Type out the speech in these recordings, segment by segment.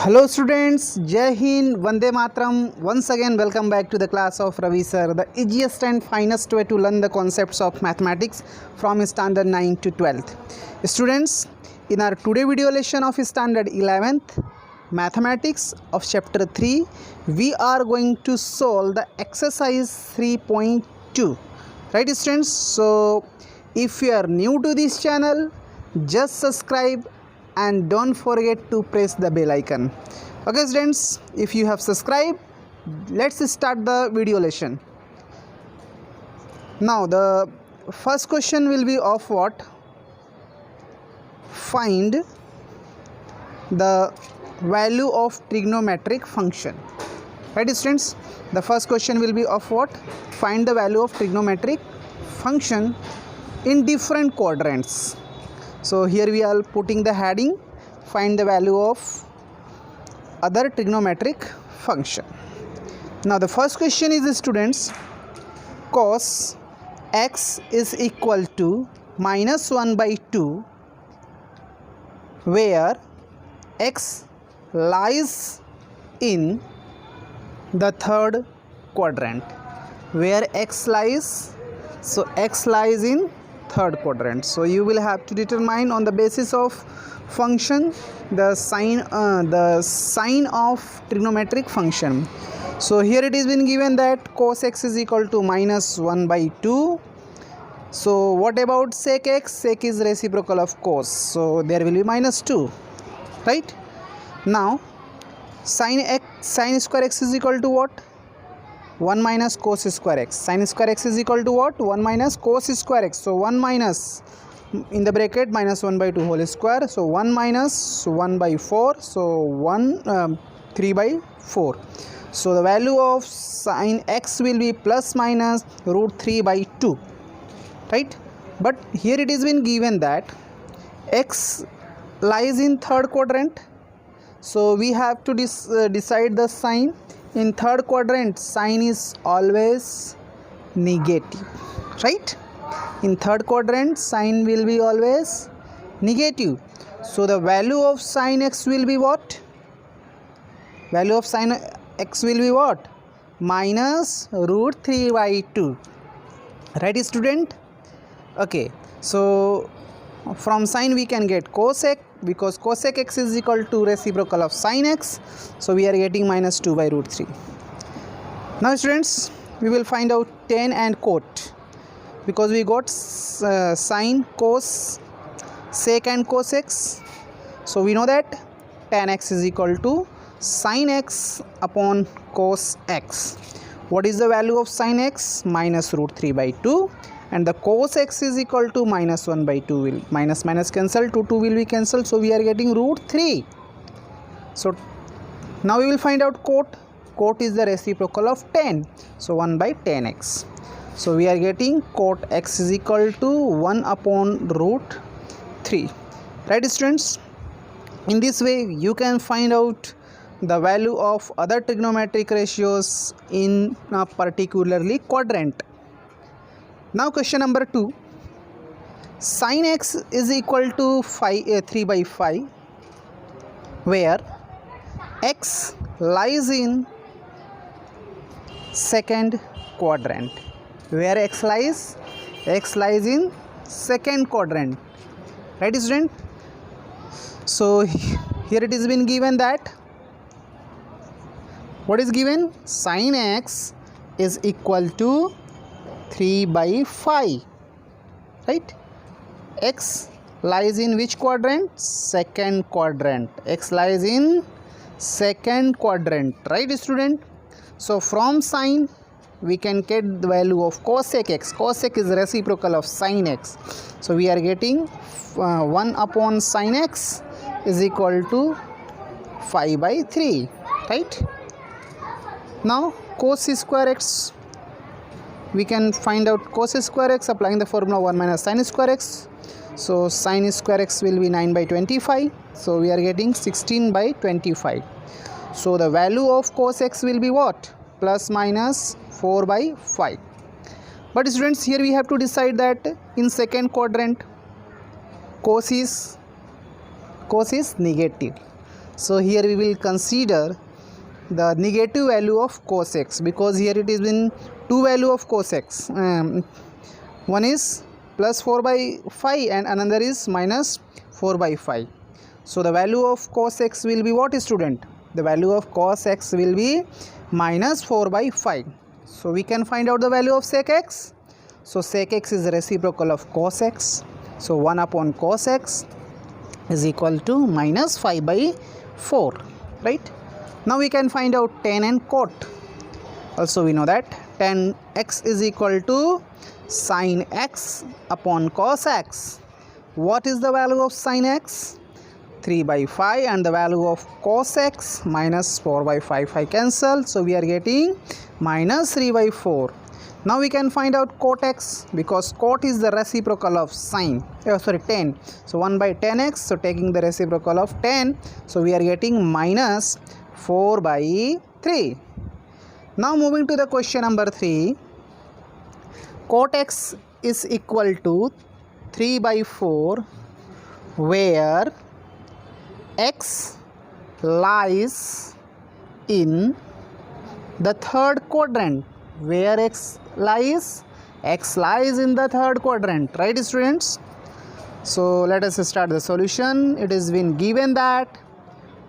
Hello students, Jai Hind, Vande Matram. Once again welcome back to the class of Ravi sir, the easiest and finest way to learn the concepts of mathematics from standard 9 to 12th. Students, in our today video lesson of standard 11th mathematics of chapter 3, we are going to solve the exercise 3.2. Right students? So if you are new to this channel, just subscribe and don't forget to press the bell icon. Okay students, if you have subscribed, let's start the video lesson. Now the first question will be of what? Find the value of trigonometric function. Right students, the first question will be of what? Find the value of trigonometric function in different quadrants. So here we are putting the heading, find the value of other trigonometric function. Now the first question is, students, cos x is equal to minus 1 by 2 where x lies in the third quadrant. Where x lies? So x lies in third quadrant. So you will have to determine on the basis of function the sign of trigonometric function. So here it is been given that cos x is equal to minus 1 by 2. So what about sec x? Sec is reciprocal of cos, so there will be minus 2, right? Now sin square x is equal to what? 1 minus cos square x. Sin square x is equal to what? 1 minus cos square x. So 1 minus in the bracket minus 1 by 2 whole square. So 1 minus 1 by 4. So 3 by 4. So the value of sin x will be plus minus root 3 by 2. Right? But here it is been given that x lies in third quadrant. So we have to decide the sign. In third quadrant, sign is always negative, right? In third quadrant, sign will be always negative. So the value of sin x will be what? Value of sin x will be what? Minus root 3 by 2. Right, student? Okay, so from sin we can get cosec, because cosec x is equal to reciprocal of sin x. So we are getting minus 2 by root 3. Now students, we will find out tan and cot, because we got sin, cos, sec and cos x. So we know that tan x is equal to sin x upon cos x. What is the value of sin x? Minus root 3 by 2. And the cos x is equal to minus 1 by 2 will minus cancel, 2 will be cancelled. So we are getting root 3. So now we will find out cot. Cot is the reciprocal of tan. So 1 by tan x. So we are getting cot x is equal to 1 upon root 3. Right students? In this way you can find out the value of other trigonometric ratios in a particularly quadrant. Now question number 2, sin x is equal to 3 by 5 where x lies in second quadrant. Where x lies? X lies in second quadrant. Right student? So here it is been given that what is given? Sin x is equal to 3 by 5, right? X lies in which quadrant? Second quadrant. X lies in second quadrant, right student? So from sin we can get the value of cosec x. Cosec is reciprocal of sin x. So we are getting 1 upon sin x is equal to 5 by 3, right? Now cos square x, we can find out cos square x applying the formula 1 minus sin square x. So sin square x will be 9 by 25. So we are getting 16 by 25. So the value of cos x will be what? Plus minus 4 by 5. But students, here we have to decide that in second quadrant cos is negative. So here we will consider the negative value of cos x, because here it is in two value of cos x. One is plus 4 by 5 and another is minus 4 by 5. So the value of cos x will be what, student? The value of cos x will be minus 4 by 5. So we can find out the value of sec x. So sec x is the reciprocal of cos x. So 1 upon cos x is equal to minus 5 by 4, right? Now we can find out tan and cot. Also we know that tan x is equal to sin x upon cos x. What is the value of sin x? 3 by 5, and the value of cos x minus 4 by 5, I cancel. So we are getting minus 3 by 4. Now we can find out cot x, because cot is the reciprocal of tan. So 1 by tan x, so taking the reciprocal of tan, so we are getting minus 4 by 3. Now moving to the question number 3. Cot x is equal to 3 by 4 where x lies in the third quadrant. Where x lies? X lies in the third quadrant, right, students? So let us start the solution. It has been given that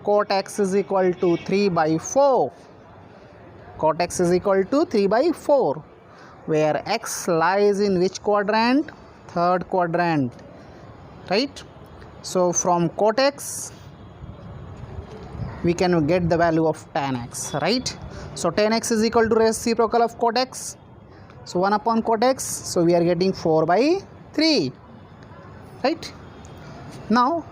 cot x is equal to 3 by 4. Cot x is equal to 3 by 4 where x lies in which quadrant? Third quadrant, right? So from cot x we can get the value of tan x, right? So tan x is equal to reciprocal of cot x. So 1 upon cot x, so we are getting 4 by 3, right? Now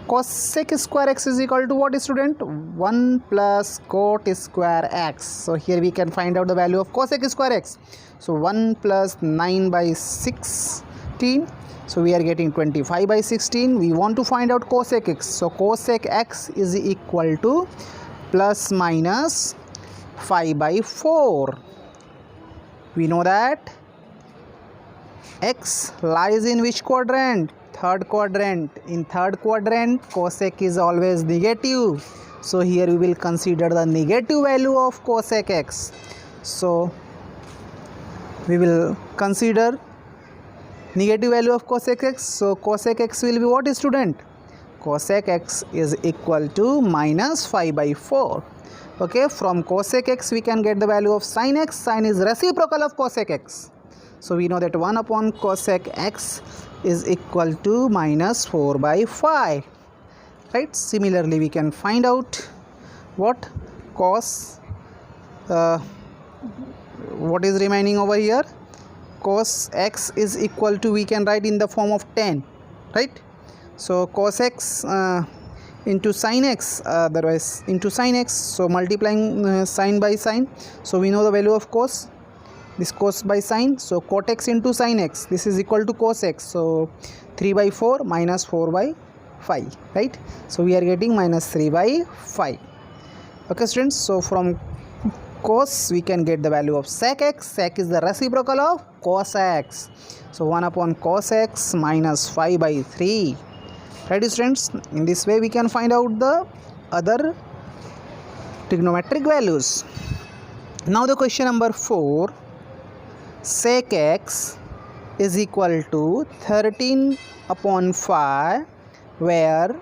cosec square x is equal to what, student? 1 plus cot square x. So here we can find out the value of cosec square x. So 1 plus 9 by 16. So we are getting 25 by 16. We want to find out cosec x. So cosec x is equal to plus minus 5 by 4. We know that x lies in which quadrant? Third quadrant. In third quadrant cosec is always negative. So here we will consider the negative value of cosec x. So we will consider negative value of cosec x. So cosec x will be what, student? Cosec x is equal to minus 5 by 4. Okay, from cosec x we can get the value of sin x. Sin is reciprocal of cosec x. So we know that 1 upon cosec x is equal to minus 4 by 5, right? Similarly we can find out what cos, what is remaining over here? Cos x is equal to, we can write in the form of tan, right? So cos x into sin x, otherwise into sin x, so multiplying sin by sin, so we know the value of cos, this cos by sin, so cot x into sin x, this is equal to cos x, so 3 by 4 minus 4 by 5, right? So we are getting minus 3 by 5. Okay students, so from cos we can get the value of sec x. Sec is the reciprocal of cos x, so 1 upon cos x minus 5 by 3, right students? In this way we can find out the other trigonometric values. Now the question number 4. Sec x is equal to 13 upon 5 where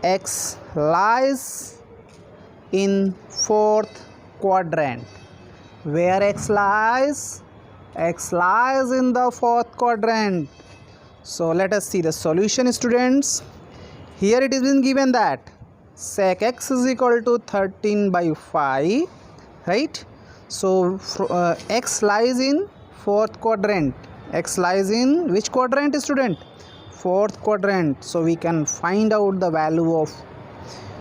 x lies in fourth quadrant. Where x lies? X lies in the fourth quadrant. So let us see the solution, students. Here it is been given that sec x is equal to 13 by 5, right? So x lies in fourth quadrant. X lies in which quadrant, student? Fourth quadrant. So we can find out the value of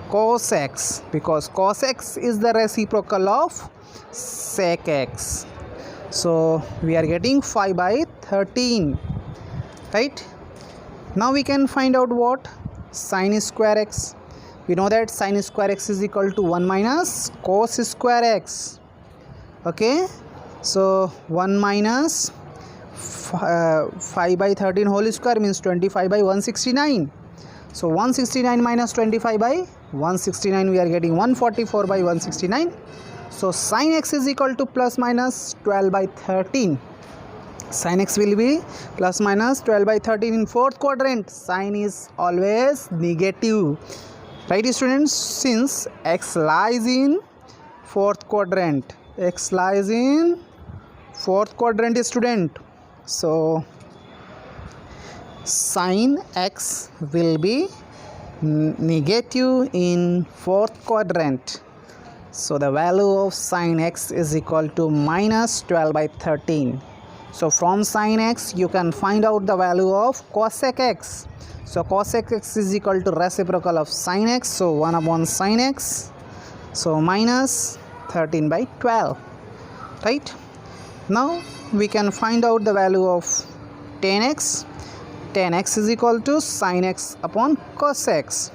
cos x, because cos x is the reciprocal of sec x. So we are getting 5 by 13, right? Now we can find out what? Sin square x. We know that sin square x is equal to 1 minus cos square x. Okay, so 1 minus 5 by 13 whole square means 25 by 169. So 169 minus 25 by 169, we are getting 144 by 169. So sin x is equal to plus minus 12 by 13. Sin x will be plus minus 12 by 13 in fourth quadrant. Sin is always negative. Right, students? Since x lies in fourth quadrant. X lies in fourth quadrant, student. So sin x will be negative in fourth quadrant. So the value of sin x is equal to minus 12 by 13. So from sin x you can find out the value of cosec x. So cosec x is equal to reciprocal of sin x. So 1 upon sin x. So minus 13 by 12. Right? Now we can find out the value of tan x. Tan x is equal to sin x upon cos x.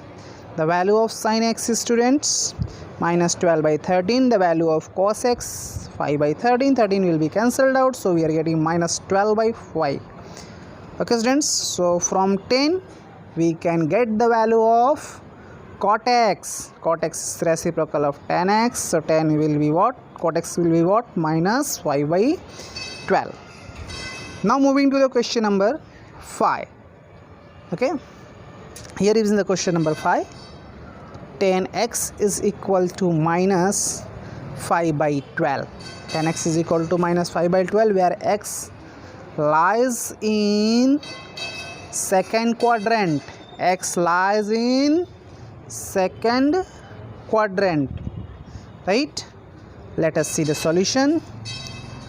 The value of sin x is, students, minus 12 by 13. The value of cos x 5 by 13. 13 will be cancelled out. So we are getting minus 12 by 5. Okay, students. So from 10 we can get the value of cot x. Cot x is reciprocal of tan x. So tan will be what? Cot x will be what? Minus 5 by 12. Now moving to the question number 5. Okay, here is in the question number 5. Tan x is equal to minus 5 by 12. Tan x is equal to minus 5 by 12, where x lies in second quadrant. X lies in second quadrant. Right? Let us see the solution.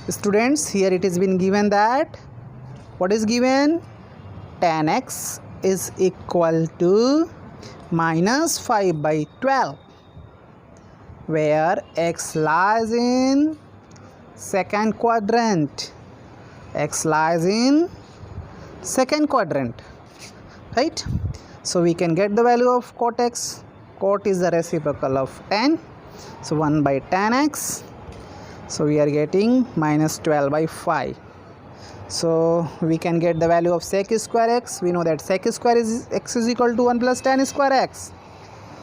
Students, here it has been given that, what is given? Tan x is equal to minus 5 by 12, where x lies in second quadrant. X lies in second quadrant. Right? So we can get the value of cot x. Cot is the reciprocal of tan. So 1 by tan x. So we are getting minus 12 by 5. So we can get the value of sec square x. We know that sec square is x is equal to 1 plus tan square x.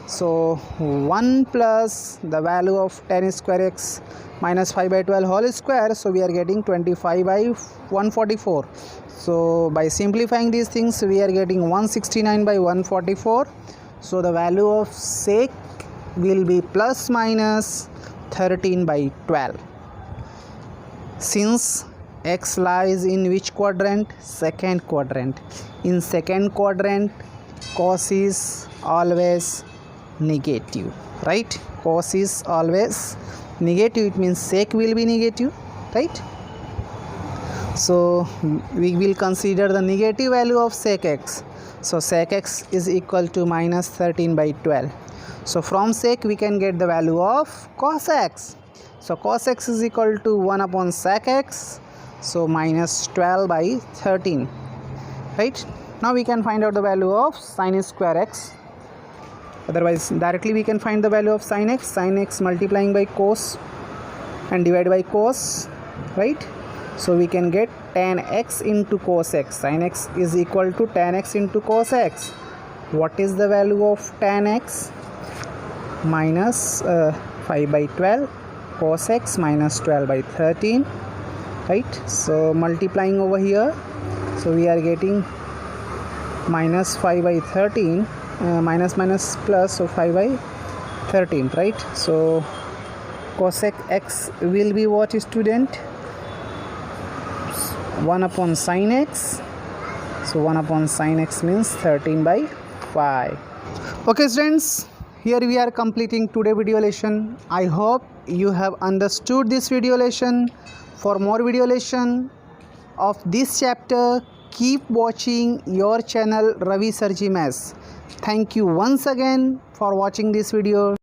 So 1 plus the value of tan square x minus 5 by 12 whole square. So we are getting 25 by 144. So by simplifying these things we are getting 169 by 144. So the value of sec will be plus minus 13 by 12. Since x lies in which quadrant? Second quadrant. In second quadrant, cos is always negative. Right? Cos is always negative. It means sec will be negative. Right? So we will consider the negative value of sec x. So sec x is equal to minus 13 by 12. So from sec we can get the value of cos x. So cos x is equal to 1 upon sec x. So minus 12 by 13. Right? Now we can find out the value of sin square x. Otherwise directly we can find the value of sin x. Sin x multiplying by cos and divide by cos. Right? So we can get tan x into cos x. Sin x is equal to tan x into cos x. What is the value of tan x? Minus 5 by 12. Cos x minus 12 by 13. Right? So multiplying over here, so we are getting minus 5 by 13, minus minus plus, so 5 by 13. Right? So cosec x will be what, student? 1 upon sin x. So 1 upon sin x means 13 by 5. Okay, students, here we are completing today's video lesson. I hope you have understood this video lesson. For more video lesson of this chapter, keep watching your channel Ravi Sir Ji Maths. Thank you once again for watching this video.